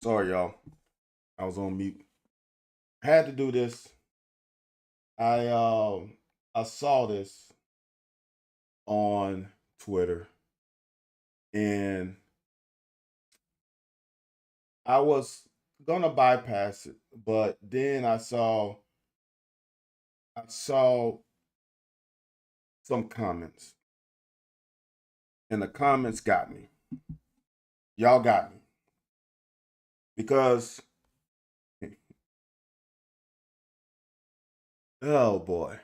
Sorry, y'all. I was on mute. I had to do this. I I saw this on Twitter, and I was gonna bypass it, but then I saw some comments, and the comments got me. Y'all got me because oh boy,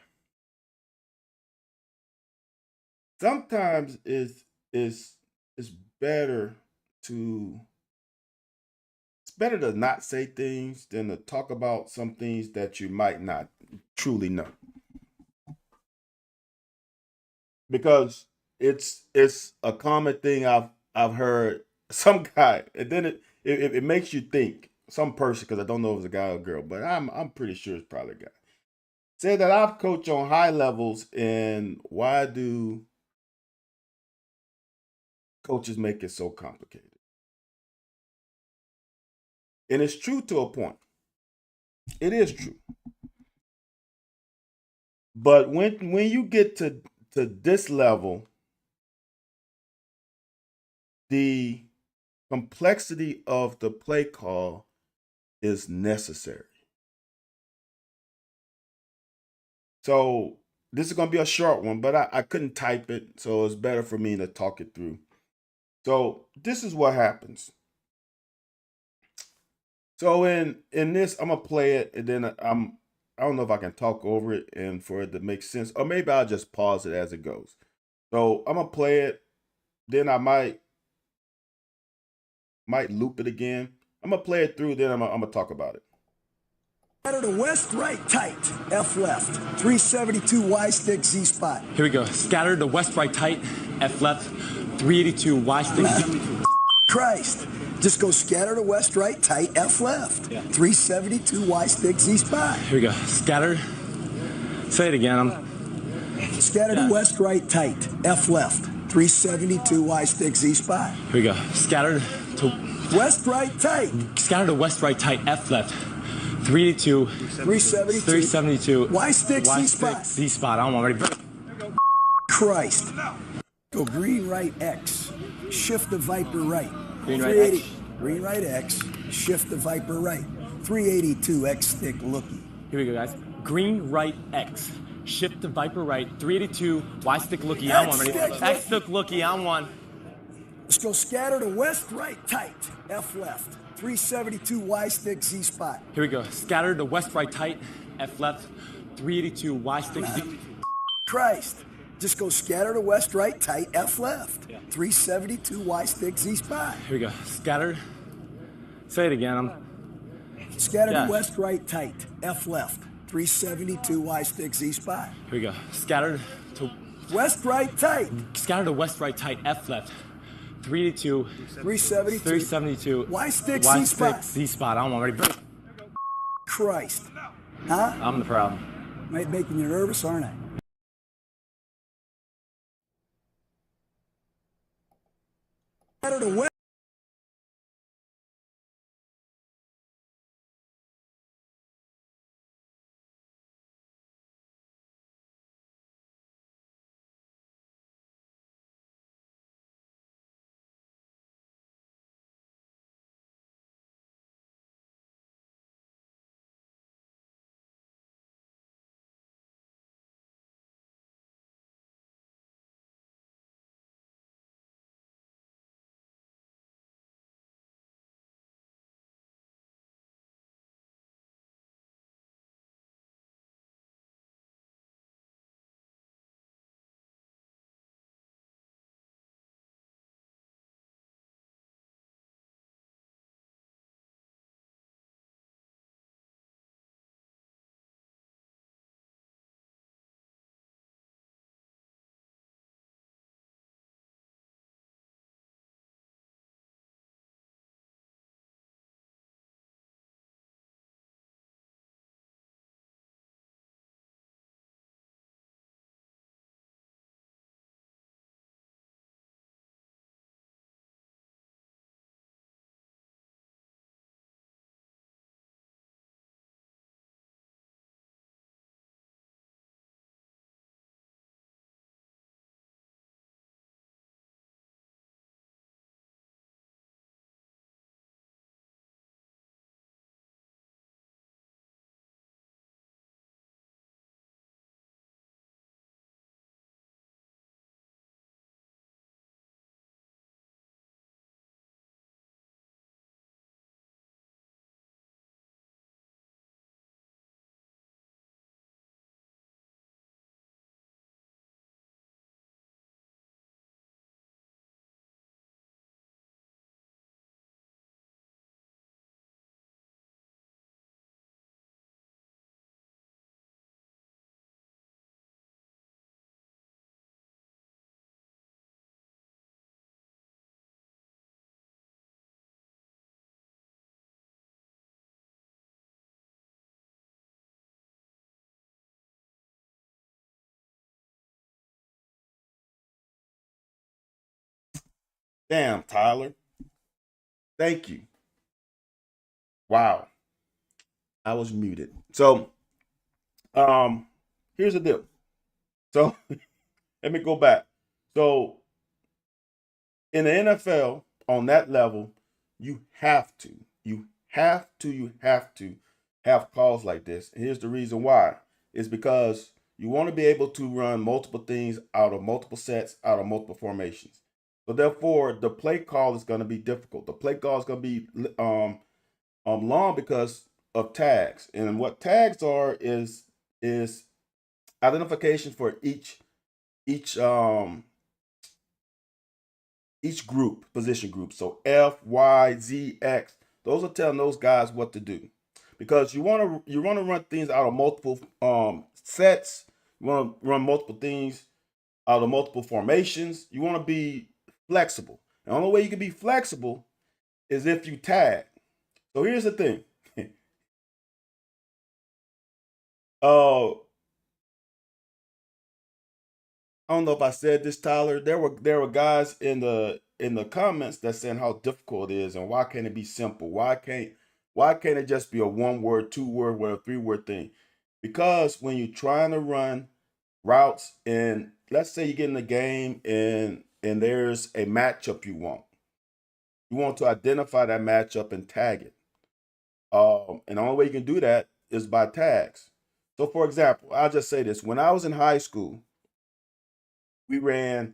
sometimes it's better to it's better to not say things than to talk about some things that you might not truly know, because it's a common thing I've heard some guy, and then it makes you think, some person, because I don't know if it's a guy or a girl, but I'm pretty sure it's probably a guy, said that I've coached on high levels, and why do coaches make it so complicated? And it's true to a point. It is true. But when you get to this level, the complexity of the play call is necessary. So this is gonna be a short one, but I couldn't type it, so it's better for me to talk it through. So this is what happens. So in this, I'm gonna play it, and then I don't know if I can talk over it and for it to make sense, or maybe I'll just pause it as it goes. So I'm gonna play it, then I might loop it again. I'm gonna play it through, then I'm gonna talk about it. Scatter to west, right, tight. F left. 372 Y stick, Z spot. Here we go. Scatter to west, right, tight. F left. 382 Y stick, Z. Christ. Just go scatter to west, right, tight. F left. Yeah. 372 Y stick, Z spot. Here we go. Scatter. Say it again. Scatter to west, right, tight. F left. 372 Y stick, Z spot. Here we go. Scatter to west, right, tight. Scatter to west, right, tight. F left. 382. 372. Y stick, Z spot. Z spot. I'm already. Christ. Go green, right, X. Shift the Viper right. Green, right, X. Green, right, X. Shift the Viper right. 382 X stick looky. Here we go, guys. Green, right, X. Shift the Viper right. 382 Y stick looky. I'm one. Ready? X stick looky. I'm one. Let's go scatter to west, right, tight. F left. 372 Y stick, Z spot. Here we go. Scatter to west, right, tight. F left. 382 Y stick, Z. Christ. Just go scatter to west, right, tight, F left. Yeah. 372 Y stick, Z spot. Here we go. Scatter. Say it again. Scatter to west, right, tight, F left. 372 Y stick, Z spot. Here we go. Scatter to west, right, tight. Scatter to west, right, tight, F left. 382. 372. Y stick, Z spot. Z spot. I'm already. Christ. Huh? I'm the problem. Making you nervous, aren't I? Scatter to west. Damn, Tyler. Thank you. Wow. I was muted. So, here's the deal. So, let me go back. So, in the NFL, on that level, you have to have calls like this. And here's the reason why. It's because you want to be able to run multiple things out of multiple sets, out of multiple formations. So therefore, the play call is going to be difficult. The play call is going to be long because of tags. And what tags are is identification for each group, position group. So F, Y, Z, X. Those are telling those guys what to do, because you want to run things out of multiple sets. You want to run multiple things out of multiple formations. You want to be flexible. The only way you can be flexible is if you tag. So here's the thing. I don't know if I said this, Tyler. There were guys in the comments that saying how difficult it is and why can't it be simple? Why can't it just be a 1-word, 2-word, or a 3-word thing? Because when you're trying to run routes, and let's say you get in the game and there's a matchup you want to identify that matchup and tag it. And the only way you can do that is by tags. So for example, I'll just say this. When I was in high school, we ran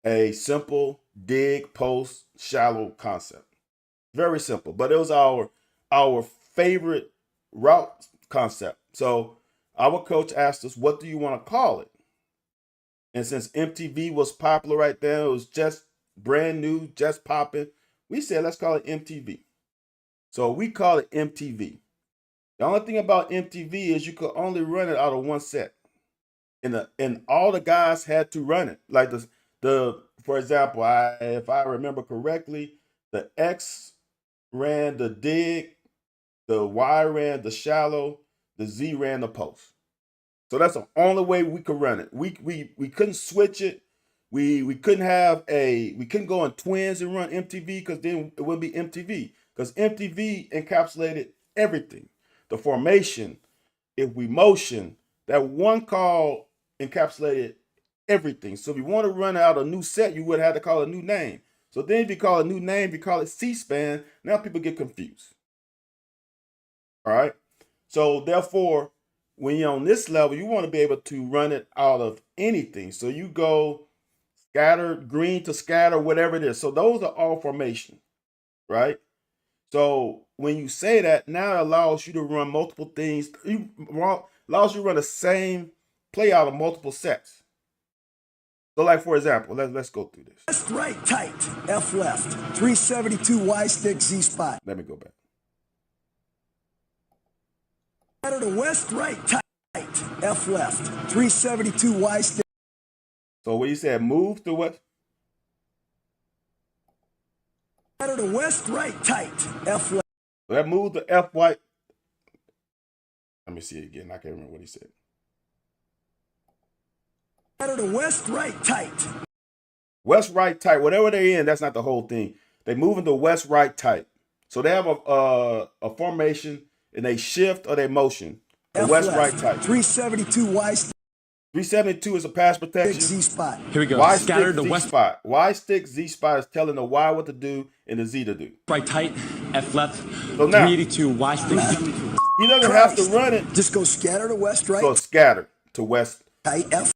a simple dig, post, shallow concept. Very simple, but it was our favorite route concept. So our coach asked us, what do you want to call it? And since MTV was popular right then, it was just brand new, just popping, we said, let's call it MTV. So we call it MTV. The only thing about MTV is you could only run it out of one set. And all the guys had to run it. Like for example, if I remember correctly, the X ran the dig, the Y ran the shallow, the Z ran the post. So that's the only way we could run it. We couldn't switch it. We couldn't go in twins and run MTV, because then it wouldn't be MTV. Because MTV encapsulated everything. The formation, if we motion, that one call encapsulated everything. So if you want to run out a new set, you would have to call a new name. So then if you call a new name, if you call it C-SPAN, now people get confused. All right. So therefore, when you're on this level, you want to be able to run it out of anything. So you go scatter, green to scatter, whatever it is. So those are all formation, right? So when you say that, now it allows you to run multiple things. Allows you to run the same play out of multiple sets. So like, for example, let's go through this. West right tight, F left, 372 Y stick, Z spot. Let me go back. Scatter to west right tight, F left, 372 Y stick. So when you said move to what? Scatter to west right tight, F left. So that moved to F white. Let me see it again. I can't remember what he said. Scatter to west right tight. West right tight. Whatever they're in, that's not the whole thing. They move into west right tight. So they have a formation and they shift or they motion. The west right tight. 372 Y stick. 372 is a pass protection. Z spot. Here we go. Y Scatter stick the Z west spot. Y stick Z spot is telling the Y what to do and the Z to do. right tight, F left, So now 382, Y stick. he doesn't have to run it. Just go scatter to west right So scatter to west. tight, F.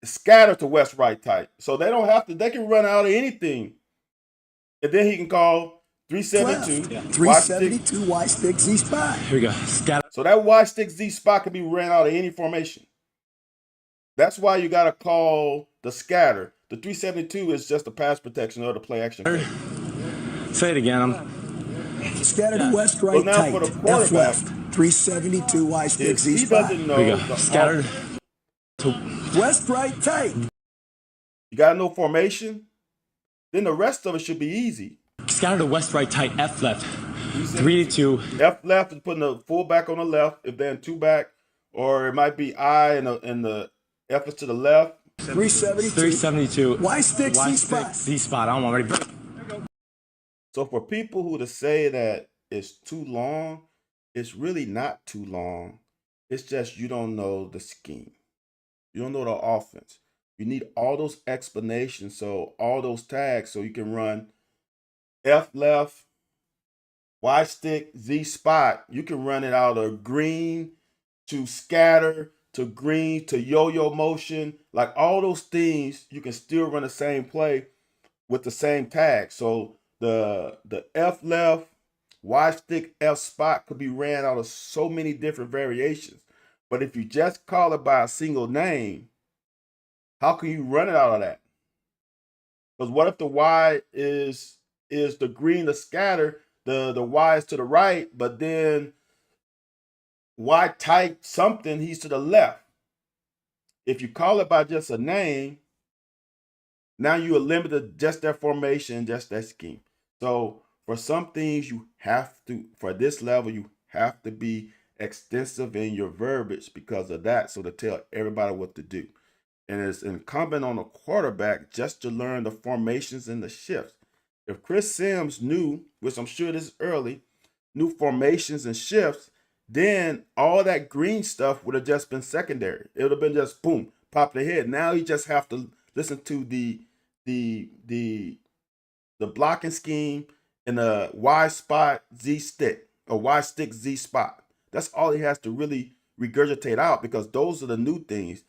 Scatter to west right tight. So they don't have to, they can run out of anything. And then he can call 372. Left. Y stick. 372 Y stick, Z spot. Here we go. Scatter. So that Y stick Z spot can be ran out of any formation. That's why you got to call the scatter. The 372 is just the pass protection or the play action. Say it again. Scatter to west right now tight, for the F quarterback, left, 372 Y stick, If Z he spot. doesn't know Here we go. the- Scattered to West right tight. you got no formation, then the rest of it should be easy. scatter to west right tight, F left, 382. F left is putting the fullback on the left if they're in two back, or it might be I and the F is to the left. 372. 372. Y stick, Y Z stick, spot. Z spot. I'm already. So for people who to say that it's too long, it's really not too long. It's just you don't know the scheme. You don't know the offense. You need all those explanations, so all those tags, so you can run F left, Y stick, Z spot. You can run it out of green to scatter to green to yo-yo motion. Like all those things, you can still run the same play with the same tag. So the F left, Y stick, F spot could be ran out of so many different variations. But if you just call it by a single name, how can you run it out of that? Because what if the Y is the green to scatter, the Y is to the right, but then Y type something, he's to the left. If you call it by just a name, now you are limited just that formation, just that scheme. So for some things, you have to, for this level, you have to be extensive in your verbiage because of that. So to tell everybody what to do. And it's incumbent on a quarterback just to learn the formations and the shifts. If Chris Sims knew, which I'm sure this is early, knew formations and shifts, then all that green stuff would have just been secondary. It would have been just boom, pop the head. Now you just have to listen to the blocking scheme and the Y spot Z stick or Y stick Z spot. That's all he has to really regurgitate out because those are the new things.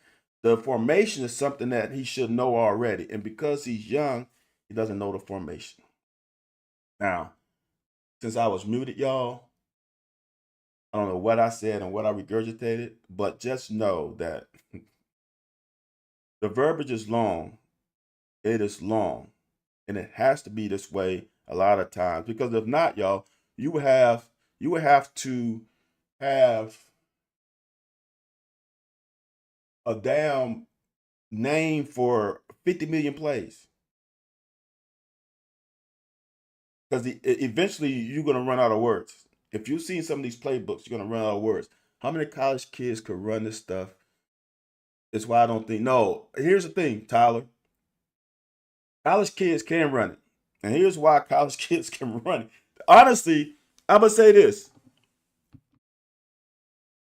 The formation is something that he should know already. And because he's young, he doesn't know the formation. Now, since I was muted, y'all, I don't know what I said and what I regurgitated, but just know that the verbiage is long. It is long. And it has to be this way a lot of times. Because if not, y'all, you would have to have a damn name for 50 million plays. Because eventually you're going to run out of words. If you've seen some of these playbooks, you're going to run out of words. How many college kids could run this stuff? It's why I don't think. No, here's the thing, Tyler. College kids can run it. And here's why college kids can run it. Honestly, I'm going to say this.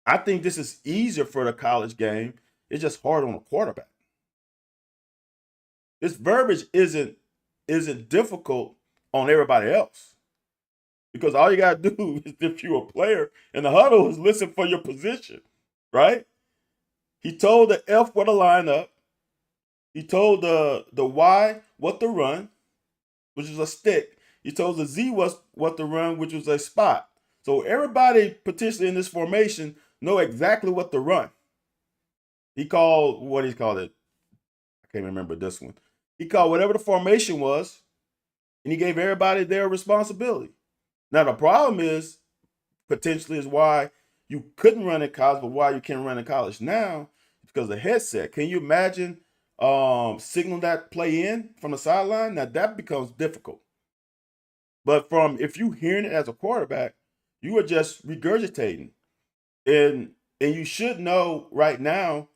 I think this is easier for the college game. It's just hard on a quarterback. This verbiage isn't difficult on everybody else. Because all you got to do is, if you're a player in the huddle, is listen for your position, right? He told the F where to line up. He told the Y what to run, which is a stick. He told the Z what to run, which was a spot. So everybody potentially in this formation know exactly what to run. He called, what he called it? I can't remember this one. He called whatever the formation was, and he gave everybody their responsibility. Now, the problem is, potentially, is why you couldn't run in college, but why you can run in college now, because of the headset. Can you imagine signaling that play in from the sideline? Now, that becomes difficult. But if you hearing it as a quarterback, you are just regurgitating. And you should know right now,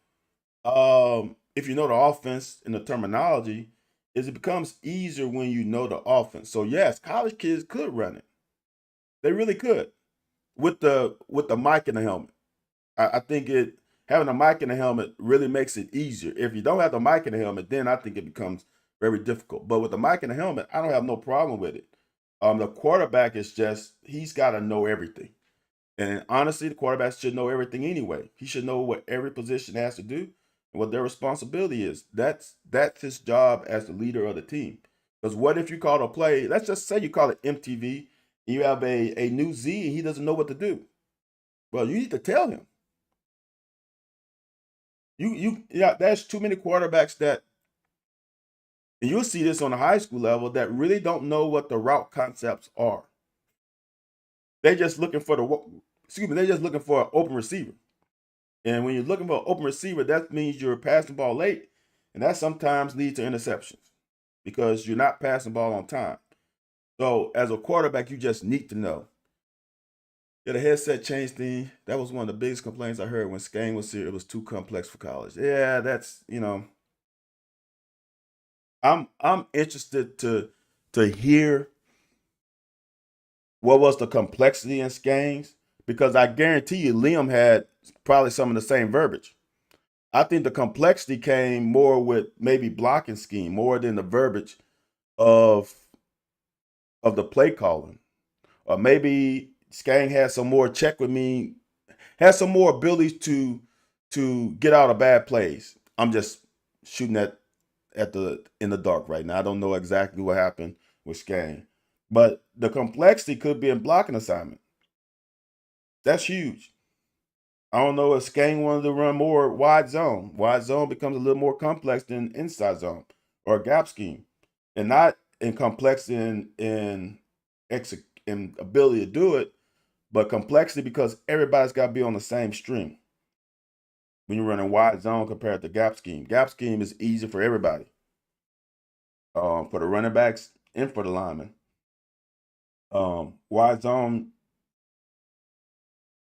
if you know the offense and the terminology, is it becomes easier when you know the offense. So yes, college kids could run it. They really could with the mic in the helmet. I think having a mic in the helmet really makes it easier. If you don't have the mic in the helmet, then I think it becomes very difficult. But with the mic in the helmet, I don't have no problem with it. The quarterback is just, he's got to know everything. And honestly, the quarterback should know everything anyway. He should know what every position has to do and what their responsibility is. That's his job as the leader of the team. Because what if you call a play, let's just say you call it MTV, and you have a new Z and he doesn't know what to do. Well, you need to tell him. There's too many quarterbacks that, and you'll see this on the high school level, that really don't know what the route concepts are. They're just looking for they're just looking for an open receiver. And when you're looking for an open receiver, that means you're passing the ball late, and that sometimes leads to interceptions because you're not passing the ball on time. So as a quarterback, you just need to know. Yeah, the headset change thing, that was one of the biggest complaints I heard when Skane was here. It was too complex for college. Yeah, that's, I'm interested to hear what was the complexity in Skangs? Because I guarantee you, Liam had probably some of the same verbiage. I think the complexity came more with maybe blocking scheme more than the verbiage of the play calling, or maybe Skang had some more check with me, has some more abilities to get out of bad plays. I'm just shooting at the in the dark right now. I don't know exactly what happened with Skang, but the complexity could be in blocking assignment. That's huge. I don't know if Skang wanted to run more wide zone. Wide zone becomes a little more complex than inside zone or gap scheme, and not in complex in ability to do it, but complexity because everybody's got to be on the same string. When you're running wide zone compared to gap scheme is easy for everybody, for the running backs and for the linemen. Wide zone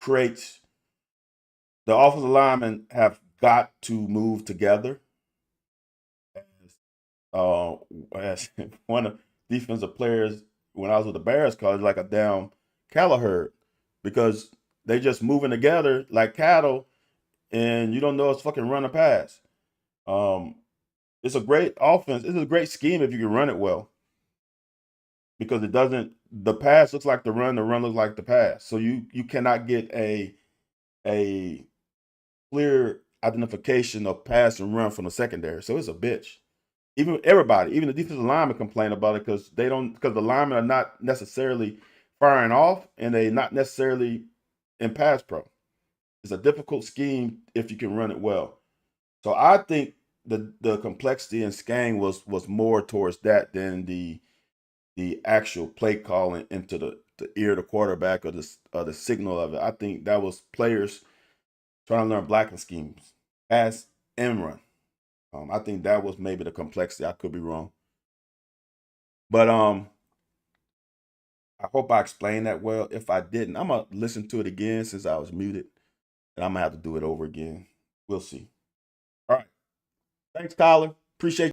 creates the offensive linemen have got to move together. As one of defensive players when I was with the Bears called like a damn cattle herd because they just moving together like cattle and you don't know it's fucking run or pass. It's a great offense. It's a great scheme if you can run it well because it doesn't. The pass looks like the run looks like the pass. So you cannot get a clear identification of pass and run from the secondary. So it's a bitch. Even everybody, even the defensive linemen complain about it because the linemen are not necessarily firing off and they not necessarily in pass pro. It's a difficult scheme if you can run it well. So I think the complexity in Skang was more towards that than the actual play calling into the ear of the quarterback or the signal of it. I think that was players trying to learn blocking schemes, pass and run. I think that was maybe the complexity. I could be wrong, but I hope I explained that well. If I didn't, I'm gonna listen to it again since I was muted, and I'm gonna have to do it over again. We'll see. All right, thanks, Tyler. Appreciate.